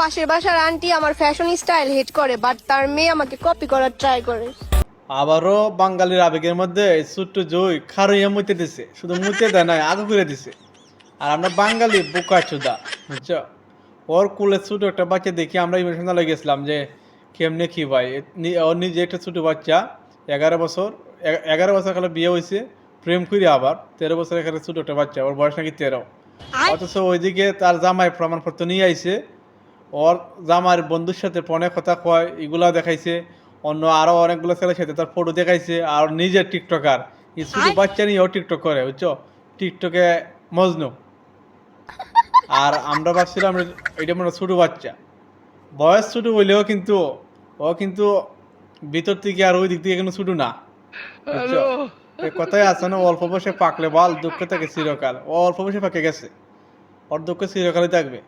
পাশের বাসার আন্টি আমার ফ্যাশন স্টাইল হেট করে, বাট তার মেয়ে আমাকে কপি করার ট্রাই করে। আবারও বাঙালির আবেগের মধ্যে ছোট্ট জয় খারইয়া মুতে দিছে, শুধু মুতে দেয় নাই আগে করে দিছে। আর আমরা বাঙালি বোকা চোদা, বুঝছো? ওর কুলে ছোট একটা বাচ্চা দেখি আমরা ইমোশনাল হয়ে গেছিলাম যে কেমনে কি ভাই। ওর নিজে একটা ছোট বাচ্চা, 11 বছর, 11 বছর কালে বিয়ে হয়েছে, প্রেম করে আবার 13 বছর এখানে ছোট একটা বাচ্চা, ওর বয়স নাকি 13। অথচ ওইদিকে তার জামাই প্রমাণপত্র নিয়ে আইছে, ওর জামার বন্ধুর সাথে ফোনে কথা কয়, এগুলা দেখাইছে। অন্য আরো অনেকগুলো ছেলের সাথে তার ফটো দেখাইছে। আর নিজের টিকটকার, এই ছোট বাচ্চা নিয়ে ও টিকটক করে, বুঝছো? টিকটকে মজনু। আর আমরা ভাবছিলাম এটা মনে হয় ছোট বাচ্চা, বয়স ছোট হইলেও কিন্তু ও কিন্তু ভিতর থেকে আর ওই দিক থেকে কিন্তু ছোট না, বুঝছো? এই কথাই আছে না, অল্প বয়সে পাকলে বল দুঃখ থাকে চিরকাল। ও অল্প বয়সে পাকে গেছে, ওর দুঃখ চিরকালই থাকবে।